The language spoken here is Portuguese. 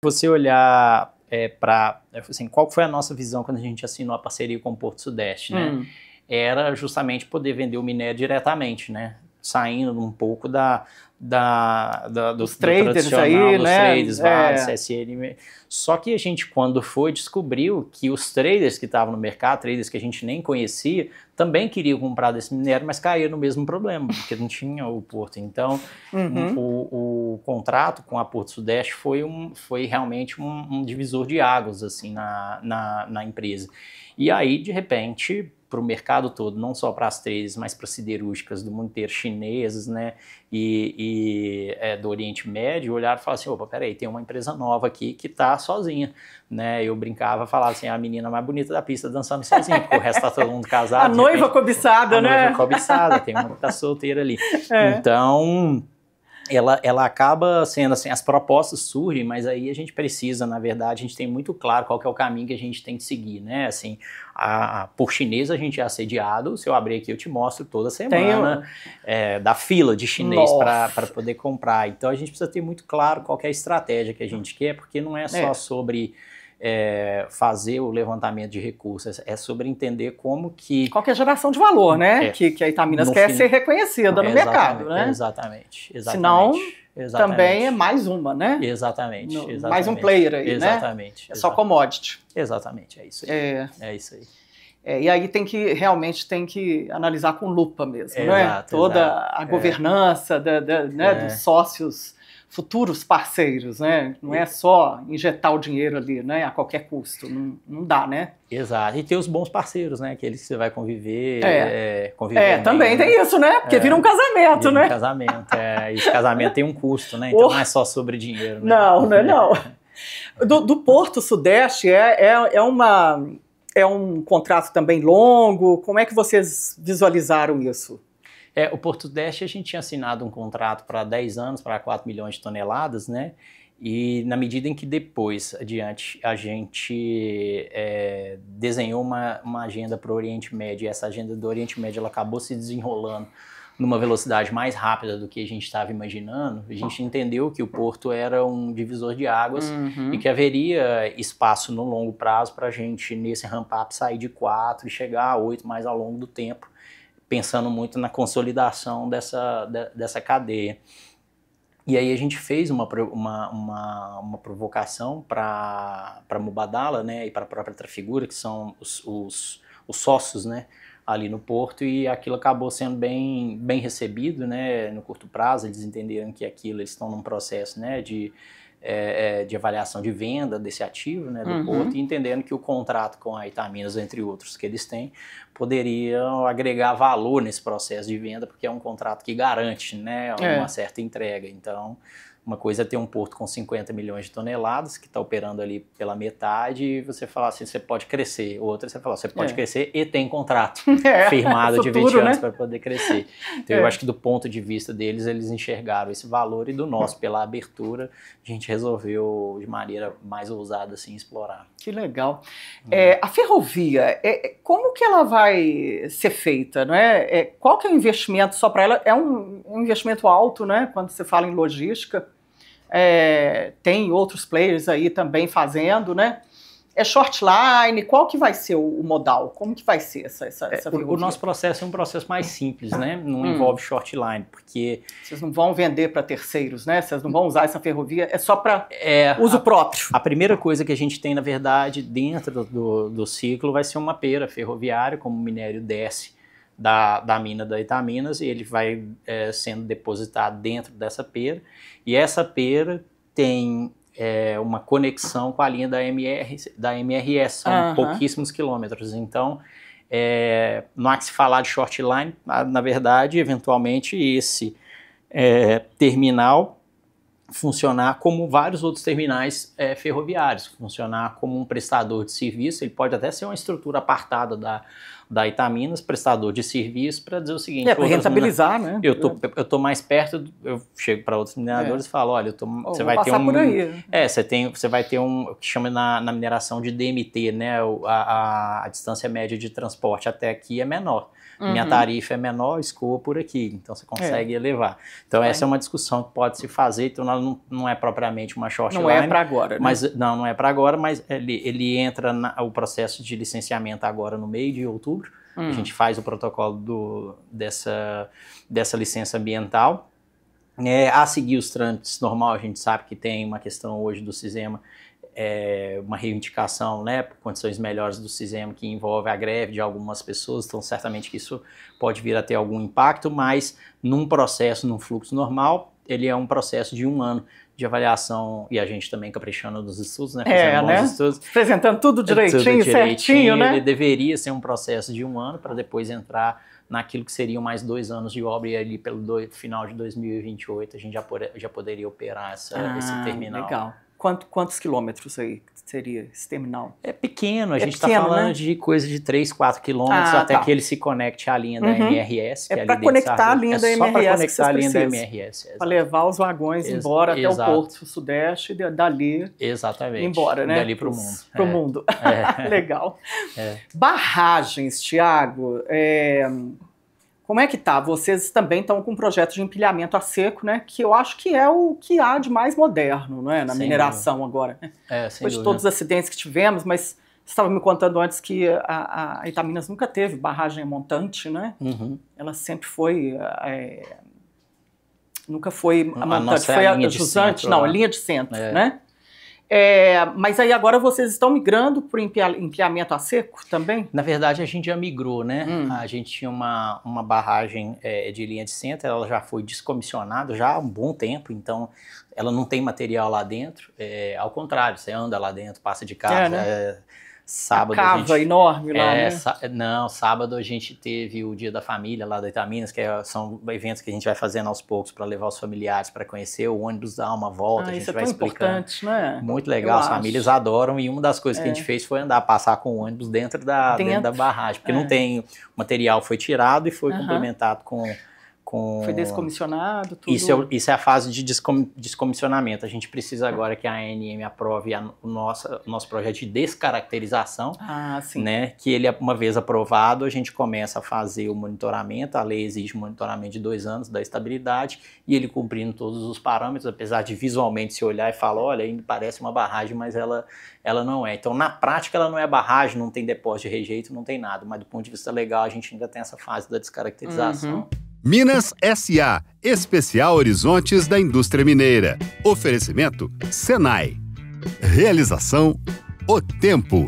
você olhar para, assim, qual foi a nossa visão quando a gente assinou a parceria com o Porto Sudeste, né? Era justamente poder vender o minério diretamente, né? Saindo um pouco dos traders tradicional, aí, dos né? traders, Vale, CSN. Só que a gente, quando descobriu que os traders que estavam no mercado, traders que a gente nem conhecia, também queriam comprar desse minério, mas caíram no mesmo problema, porque não tinha o porto. Então, o contrato com a Porto Sudeste foi realmente um divisor de águas assim, na empresa. E aí, de repente, para o mercado todo, não só para as traders, mas para as siderúrgicas do mundo inteiro, chinesas, né, e do Oriente Médio, olharam e falaram assim, opa, peraí, tem uma empresa nova aqui que está sozinha, né, eu brincava, falava assim, a menina mais bonita da pista dançando sozinha, porque o resto está todo mundo casado. A noiva cobiçada, né? A noiva cobiçada, tem uma que está solteira ali. Então, ela acaba sendo assim, as propostas surgem, mas aí a gente precisa, na verdade, a gente tem muito claro qual que é o caminho que a gente tem que seguir, né, assim, por chinês a gente é assediado, se eu abrir aqui eu te mostro toda semana, da fila de chinês para poder comprar, então a gente precisa ter muito claro qual que é a estratégia que a gente quer, porque não é só sobre fazer o levantamento de recursos, é sobre entender como que... Qual que é a geração de valor, né? Que a Itaminas quer ser reconhecida no mercado, né? Exatamente. Senão, também é mais uma, né? Exatamente. Mais um player aí, exatamente, né? É só commodity. Exatamente, é isso aí. É isso aí. E aí realmente tem que analisar com lupa mesmo, né? Toda a governança dos sócios, futuros parceiros, né? Não é só injetar o dinheiro ali, né? A qualquer custo, não dá, né? Exato, e ter os bons parceiros, né? Aqueles que você vai conviver, também tem isso, né? Porque vira um casamento, né? Um casamento, e esse casamento tem um custo, né? Então não é só sobre dinheiro, né? Não. Do Porto Sudeste é um contrato também longo, como é que vocês visualizaram isso? O Porto Sudeste a gente tinha assinado um contrato para 10 anos, para 4 milhões de toneladas, né? E na medida em que depois, adiante, a gente desenhou uma agenda para o Oriente Médio, e essa agenda do Oriente Médio ela acabou se desenrolando numa velocidade mais rápida do que a gente estava imaginando, a gente entendeu que o Porto era um divisor de águas e que haveria espaço no longo prazo para a gente, nesse ramp-up, sair de 4 e chegar a 8 mais ao longo do tempo, pensando muito na consolidação dessa cadeia. E aí a gente fez uma provocação para Mubadala, né, e para a própria Trafigura, que são os sócios, né, ali no Porto, e aquilo acabou sendo bem recebido, né, no curto prazo. Eles entenderam que eles estão num processo, né, de avaliação de venda desse ativo, né, do Porto, e entendendo que o contrato com a Itaminas, entre outros que eles têm, poderiam agregar valor nesse processo de venda, porque é um contrato que garante, né, uma certa entrega. Então, uma coisa é ter um porto com 50 milhões de toneladas, que está operando ali pela metade, e você fala assim, você pode crescer. Outra, você fala, você pode crescer e tem contrato firmado de 20 anos, né, para poder crescer. Então, eu acho que do ponto de vista deles, eles enxergaram esse valor, e do nosso, pela abertura, a gente resolveu, de maneira mais ousada, assim, explorar. Que legal. A ferrovia, como que ela vai ser feita, não é? Qual que é o investimento só para ela? É um investimento alto, né, quando você fala em logística. Tem outros players aí também fazendo, né? É short line, qual que vai ser o modal? Como que vai ser essa ferrovia? O nosso processo é um processo mais simples, né? Não envolve short line, porque... Vocês não vão vender para terceiros, né? Vocês não vão usar essa ferrovia, é só para uso próprio. A primeira coisa que a gente tem, na verdade, dentro do ciclo vai ser uma pera ferroviária, como o minério desce da mina da Itaminas, e ele vai sendo depositado dentro dessa pera, e essa pera tem uma conexão com a linha da MRS, são pouquíssimos quilômetros. Então, não há que se falar de short line, na verdade, eventualmente esse terminal funcionar como vários outros terminais ferroviários, funcionar como um prestador de serviço. Ele pode até ser uma estrutura apartada da Itaminas, prestador de serviço, para dizer o seguinte... para rentabilizar, né? Eu tô mais perto, eu chego para outros mineradores e falo, olha, você vai ter por aí. Você vai ter o que chama na mineração de DMT, né? A distância média de transporte até aqui é menor. Minha tarifa é menor, escoa por aqui, então você consegue elevar. Então essa é uma discussão que pode se fazer, então ela não é propriamente uma short line. Não é para agora, né? Mas, não é para agora, mas ele entra o processo de licenciamento agora no meio de outubro. A gente faz o protocolo dessa licença ambiental. A seguir os trâmites normal, a gente sabe que tem uma questão hoje do CISEMA, uma reivindicação, né, por condições melhores do CISEMA, que envolve a greve de algumas pessoas, então certamente que isso pode vir a ter algum impacto, mas num fluxo normal, ele é um processo de 1 ano de avaliação, e a gente também caprichando nos estudos, né, fazendo bons estudos. Apresentando tudo direitinho, certinho, né? Ele deveria ser um processo de 1 ano, para depois entrar naquilo que seriam mais 2 anos de obra, e ali pelo final de 2028 a gente já poderia operar esse terminal. Legal. Quantos quilômetros aí seria esse terminal? É pequeno, a gente está falando, né, de coisa de 3, 4 quilômetros, até que ele se conecte à linha da MRS. É para conectar a linha da MRS. Só para conectar a linha da MRS. Para levar os vagões embora até o Porto Sudeste e dali embora, né? Dali para o mundo. Para o mundo. Legal. Barragens, Thiago, como é que tá? Vocês também estão com um projeto de empilhamento a seco, né? Que eu acho que é o que há de mais moderno, não é? Na mineração agora. Né? Depois de todos os acidentes que tivemos, mas você estava me contando antes que a Itaminas nunca teve barragem montante, né? Ela sempre foi... nunca foi a montante, foi a jusante, a linha de centro, né? Mas aí agora vocês estão migrando para o empilhamento a seco também? Na verdade, a gente já migrou, né? A gente tinha uma barragem de linha de centro, ela já foi descomissionada já há um bom tempo, então ela não tem material lá dentro. Ao contrário, você anda lá dentro, passa de carro. Né? Sábado a cava enorme lá, né? Não, sábado a gente teve o Dia da Família lá da Itaminas, que são eventos que a gente vai fazendo aos poucos para levar os familiares para conhecer, o ônibus dá uma volta, a gente vai explicando. Importante, né? Muito legal, as famílias adoram, e uma das coisas que a gente fez foi passar com o ônibus dentro da barragem, porque não tem, o material foi tirado e foi complementado com... Foi descomissionado, tudo. Isso é a fase de descomissionamento. A gente precisa agora que a ANM aprove o nosso projeto de descaracterização, né? Que ele, uma vez aprovado, a gente começa a fazer o monitoramento. A lei exige um monitoramento de 2 anos da estabilidade, e ele cumprindo todos os parâmetros, apesar de visualmente se olhar e falar, olha, ainda parece uma barragem, mas ela não é. Então, na prática, ela não é barragem, não tem depósito de rejeito, não tem nada, mas do ponto de vista legal, a gente ainda tem essa fase da descaracterização. Minas S.A. Especial Horizontes da Indústria Mineira. Oferecimento Senai. Realização O Tempo.